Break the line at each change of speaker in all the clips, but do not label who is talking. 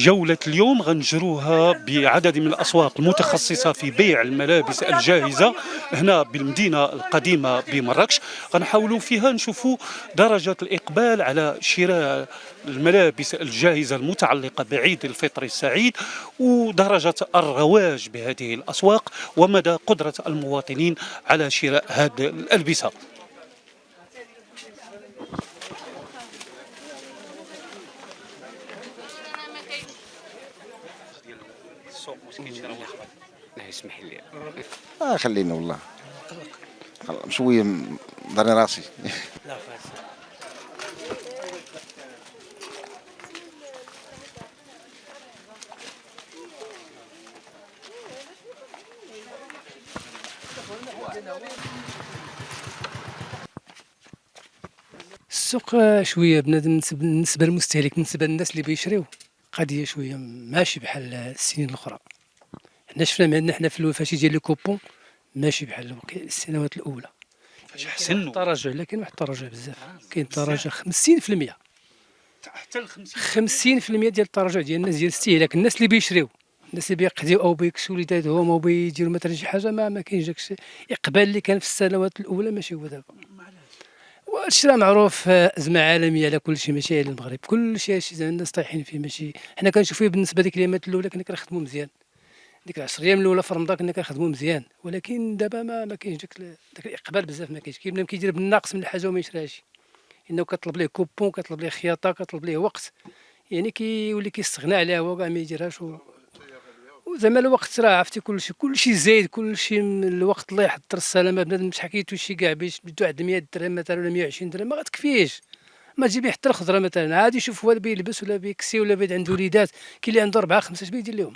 جولة اليوم غنجروها بعدد من الأسواق المتخصصة في بيع الملابس الجاهزة هنا بالمدينة القديمة بمراكش. غنحاولوا فيها نشوفوا درجة الإقبال على شراء الملابس الجاهزة المتعلقة بعيد الفطر السعيد، ودرجة الرواج بهذه الأسواق، ومدى قدرة المواطنين على شراء هذه الألبسة.
لا يسمح لي.
خلينا والله شويه ضرني راسي.
السوق شويه بنادم بالنسبه للمستهلك، بالنسبه للناس اللي بيشريو قضيه شويه ماشي بحال السنين الاخرى. حنا شفنا من عندنا حنا في الوفاشي ديال لي كوبون ماشي بحال السنوات الاولى.
فاش حسنوا
تراجع، لكن واحد التراجع بزاف، كاين تراجع 50%.
حتى ال 50.
50% ديال التراجع ديال الناس ديال الاستهلاك، الناس اللي بيشريو، الناس اللي بيقضيو او بيكسوا وليداتهم او بيديروا مثلا شي حاجه، ما كاينش داك الاقبال اللي كان في السنوات الاولى، ماشي هو دابا. وهادشي راه معروف، ازمه عالميه على كل شيء، ماشي على المغرب، كل شيء زعما الناس طايحين فيه. ماشي حنا كنشوفوه بالنسبه لديك الايامات الاولى كنا كنخدموا مزيان، ديك 10 ايام الاولى في رمضان كنا كنخدموا مزيان، ولكن دابا ما كاينش داك الاقبال بزاف، ما كاينش. كيبدا كيدير بالناقص من الحاجه وما يشريهاش، انه كطلب ليه كوبون، كطلب ليه خياطه، كطلب ليه وقت، يعني كيولي كيستغنى عليها هو كاع ما يديرهاش. وزعما الوقت راه عرفتي كلشي زايد، كلشي الوقت الله يحضر السلامه. بنادم شحال كيتو شي كاع باش بدو واحد 100 درهم مثلا ولا 120 درهم ما غتكفيش، ما تجيبي حتى الخضره مثلا. عادي شوف هو بيلبس ولا بيكسي ولا بيد عنده وليدات، كاين اللي عنده 4 5 اش بيدير لهم.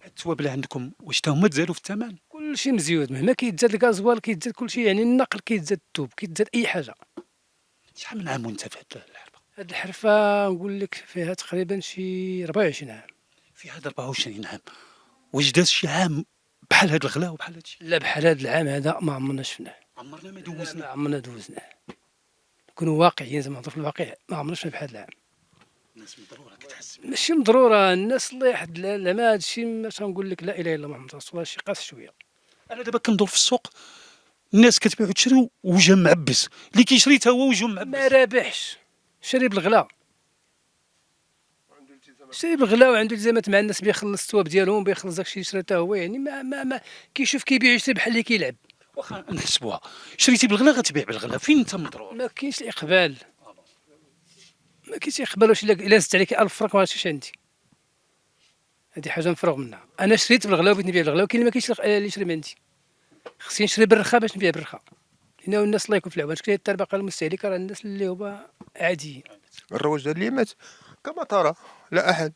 التوابل عندكم واش تا هما تزادوا في الثمن؟
كلشي مزيود، مهما كيتزاد الغازوال كيتزاد كلشي، يعني النقل كيتزاد، الثوب كيتزاد، اي حاجه.
شحال من عام وانت في هذه الحربه؟
هاد الحرفه نقول لك فيها تقريبا شي 24 عام.
في هذا 24 عام واش داز شي عام بحال هذا الغلا وبحال هذا الشيء؟
لا بحال هاد العام هذا ما عمرنا شفناه،
عمرنا ما
ما
دوزنا.
عمرنا دوزناه. نكونوا واقعيين، زعما نهضروا في الواقع، ما عمرنا شفنا بحال هاد العام.
الناس بالضروره كتحس
ماشي مضروره الناس، الله يحد زعما هادشي ما تنقول لك لا اله الا الله محمد رسول الله، شي قاس شويه.
انا دابا كندور في السوق، الناس كتبيع وتشري وجه معبس، اللي كيشري تا هو وجهه
ما
معبس.
رابحش، شري بالغلا، شري بالغلا وعنده التزامات مع الناس، بيخلص الثواب ديالهم، بيخلص داكشي اللي شرا تا هو، يعني ما كيشوف كيبيع يشري بحال اللي كيلعب.
واخا نحسبوها، شريتي بالغلا غتبيع بالغلا، فين انت مضرور؟
ما كاينش الاقبال، ما كاينش اقبال. واش الا زدت عليك 1000 فرنك ما غاتمشيش عندي، هذه حاجه مفروغ منها. انا شريت بالغلا وبغيت نبيع بالغلا، ولكن اللي ما كاينش اللي يشري من عندي، خصني نشري بالرخا باش نبيع بالرخا. لأنه الناس الله يكون في العون، شكون حتى باقي المستهلك راه الناس اللي هما عاديين.
الرواج ديال اليامات كما ترى لا احد.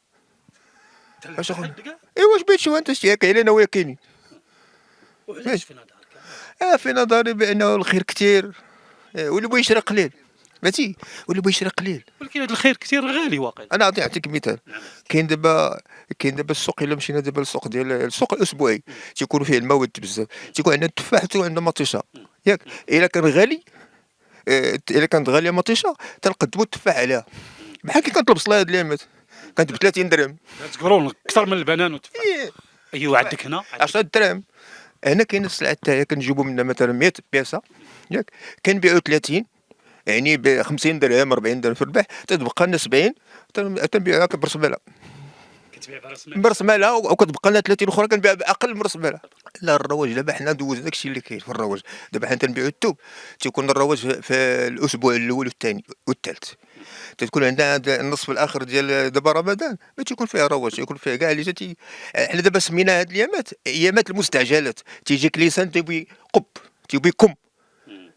اش اخويا؟
حد كاع؟
ايوا واش بغيت شو انت اشتياك علينا ويا كاينين.
وعلاش في نظرك؟
في نظري بانه الخير كثير، واللي بغى يشري قليل، فهمتي، واللي بغى يشري قليل.
ولكن هذا الخير كثير غالي واقيلا.
انا نعطيك مثال. كاين دابا السوق، الا مشينا دابا للسوق ديال السوق الاسبوعي تيكون فيه المواد بزاف، تيكون عندنا التفاح وتيكون عندنا مطيشه، ياك الا كان غالي، الا كانت غاليه مطيشه تنقدموا التفاح عليها، بحال كي كنطلب صلايه د اليامات كانت ب 30 درهم.
هاد قرون اكثر من البنان والتفاح.
إيه،
ايوا عندك هنا
10 دراهم. هنا كاين السلعه تاعي كنجيبوا منها مثلا 100 بيصه، ياك كنبيعوا 30، يعني ب 50 درهم 40 درهم في الربح، تتبقى لنا 70 تنبيعوها برأس مالها،
كتبيع براس
برأس مالها، وكتبقى لنا 30 اخرى كنبيعها باقل من راس مالها. لا الرواج دابا حنا دوزنا داكشي اللي كاين في الرواج. دابا حنا تنبيعوا الثوب، تيكون الرواج في الاسبوع الاول والثاني والثالث، تتكون عندنا النصف الاخر ديال دابا رمضان ما تيكون فيها رواج، تيكون فيها كاع اللي جاتي. حنا دابا سمينا هاد الايامات ايامات المستعجلات. تيجيك لسان تيبغي قب، تيبغي كم،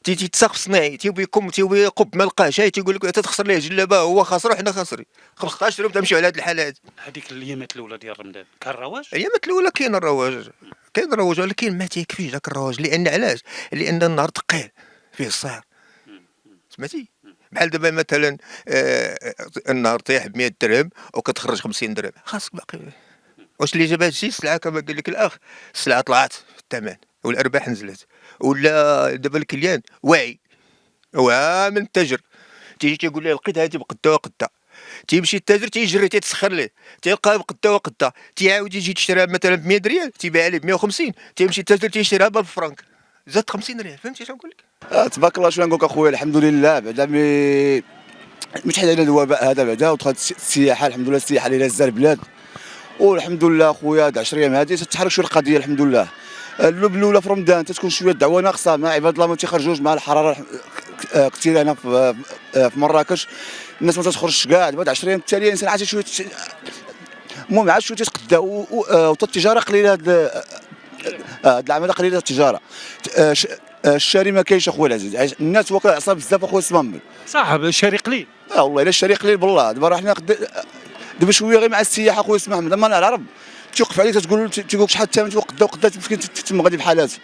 تيجي تساق صناعي تيبغي كم، تيبغي قب ما لقاهش، تيقول لك تتخسر ليه جلابه، هو خاسر وحنا خاسرين. 15 يوم تمشيو على هاد الحاله هادي.
هذيك الايامات الاولى ديال رمضان كان رواج.
الايامات الاولى كاين الرواج، كاين الرواج، ولكن ما تيكفيش داك الرواج. لان علاش؟ لان النهار ثقيل فيه الصهر، سمعتي؟ بحال دابا مثلا النهار طيح ب 100 درهم وكتخرج 50 درهم، خاصك باقي. واش اللي جاب هادشي؟ السلعه كما قال لك الاخ، السلعه طلعت في الثمن والارباح نزلت، ولا دابا الكليان واعي من التاجر، تيجي تيقول ليه لقيت هادي بقدا وقدا، تيمشي التاجر تيجري تيتسخر ليه، تيلقى بقدا وقدا، تيعاود يجي تشريها مثلا ب 100 ريال تيبيعها ليه ب 150، تيمشي التاجر تيشريها ب 1000 فرنك، زاد 50 ريال. فهمتي اش نقول لك؟
تبارك الله. شنو نقول لك اخويا، الحمد لله بعدا مش حيد علينا الوباء هذا بعدا، ودخلت السياحه الحمد لله، السياحه اللي هزه البلاد، والحمد لله اخويا هاد 10 ايام هادي تتحرك شويه القضيه الحمد لله. اللب الاولى في رمضان تتكون شويه الدعوه ناقصه، مع عباد الله ما تيخرجوش مع الحراره كثير هنا في مراكش، الناس ما تخرجش كاع. بعد 10 ايام التاليه الانسان عاد شويه، المهم عاد شويه تتقدا، والتجاره قليله. هاد العماله قليله التجاره. الشاري ما كاينش اخويا العزيز، الناس واكله اعصاب بزاف اخويا الصمامل.
صاحب الشاري قليل.
والله الا الشاري قليل بالله. دابا راه حنا دابا شويه غير مع السياحه اخويا اسمع، لما العرب توقف عليك تقول لك شحال الثمن، وقدا مسكين تما غادي بحال هذا.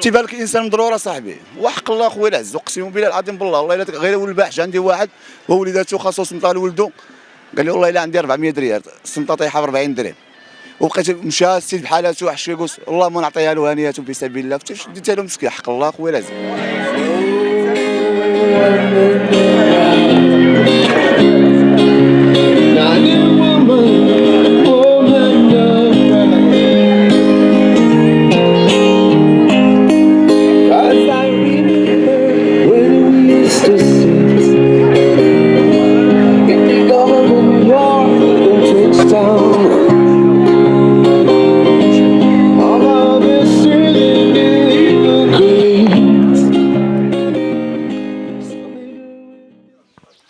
تيبان لك الانسان مضرور صاحبي، وحق الله اخويا العز، اقسم بالله العظيم بالله. والله الا غير البارح عندي واحد ووليداتو خاصو سمطه لولدو، قال لي والله الا عندي 400 ريال السمطه طايحه ب 40 درهم، وبقيت مشى السيد بحالاتو واحد شويه يقول اللهم نعطيها له هانيته في سبيل الله، ديتها له مسكين حق الله اخويا العز.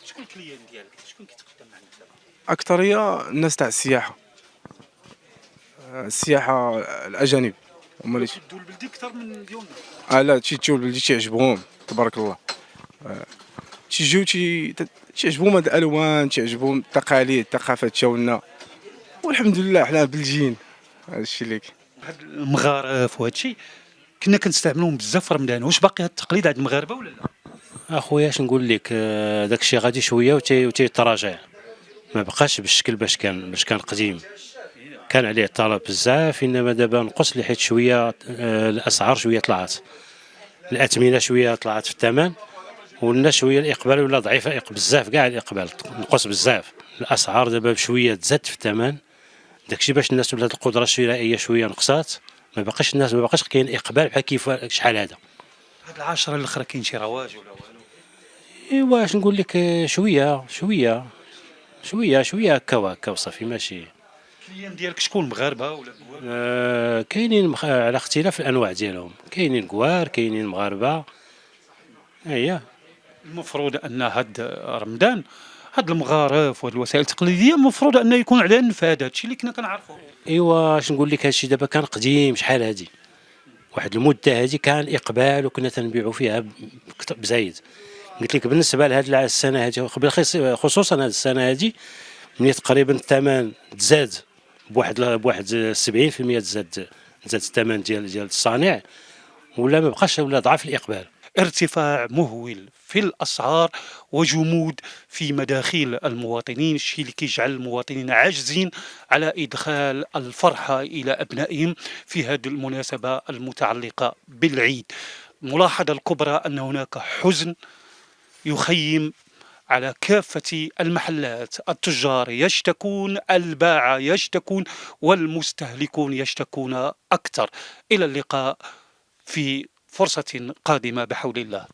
شكون الكليان ديالك؟ شكون كيتقدم معك دابا؟
أكثرية الناس تاع السياحة، السياحة الأجانب هما اللي
كيدوا البلدي اكثر من ديالنا.
لا تيجيو البلدي تيعجبهم تبارك الله. تيجيو تيعجبهم هاد الألوان، تيعجبهم التقاليد الثقافة تاعنا، والحمد لله حنا بلجيين. هذا الشيء اللي كاين.
هاد المغارف وهذا الشيء كنا كنستعملوهم بزاف في رمضان، واش باقي هاد التقليد عند المغاربه ولا لا؟
اخويا اش نقول لك، داك الشيء غادي شويه وتيتراجع، ما بقاش بالشكل باش كان قديم. كان عليه الطلب بزاف، انما دابا نقص لي حيت شويه الاسعار شويه طلعت، الاثمنه شويه طلعت في الثمن، والناس شويه الاقبال ولا ضعيفه بزاف، كاع الاقبال نقص بزاف. الاسعار دابا بشويه تزاد في الثمن، داكشي باش الناس ولات القدره الشرائيه شويه نقصات، ما بقاش الناس ما بقاش كاين اقبال بحال كيف شحال هذا.
هاد العشرة الاخرى كاين شي رواج ولا والو؟
ايوا اش نقول لك، شويه هكا وهكا وصافي ماشي.
الكليان ديالك شكون، مغاربه ولا كوار؟
كاينين على اختلاف الانواع ديالهم، كاينين كوار كاينين مغاربه. اييه
المفروض ان هاد رمضان هاد المغارف وهاد الوسائل التقليديه المفروض ان يكون عليها نفاذ، هادشي اللي كنا كنعرفوه.
ايوا اش نقول لك، هادشي دابا كان قديم شحال هادي، واحد المده هادي كان الاقبال وكنا تنبيعوا فيها بزايد. قلت لك بالنسبه لهاد السنه هادي خصوصا هاد السنه هادي، ملي تقريبا الثمن تزاد بواحد 70% تزاد الثمن ديال الصانع، ولا ما بقاش، ولا ضعف الاقبال.
ارتفاع مهول في الاسعار وجمود في مداخيل المواطنين، الشيء اللي كيجعل المواطنين عاجزين على ادخال الفرحه الى ابنائهم في هذه المناسبه المتعلقه بالعيد. الملاحظه الكبرى ان هناك حزن يخيم على كافة المحلات، التجار يشتكون، الباعة يشتكون، والمستهلكون يشتكون أكثر. إلى اللقاء في فرصة قادمة بحول الله.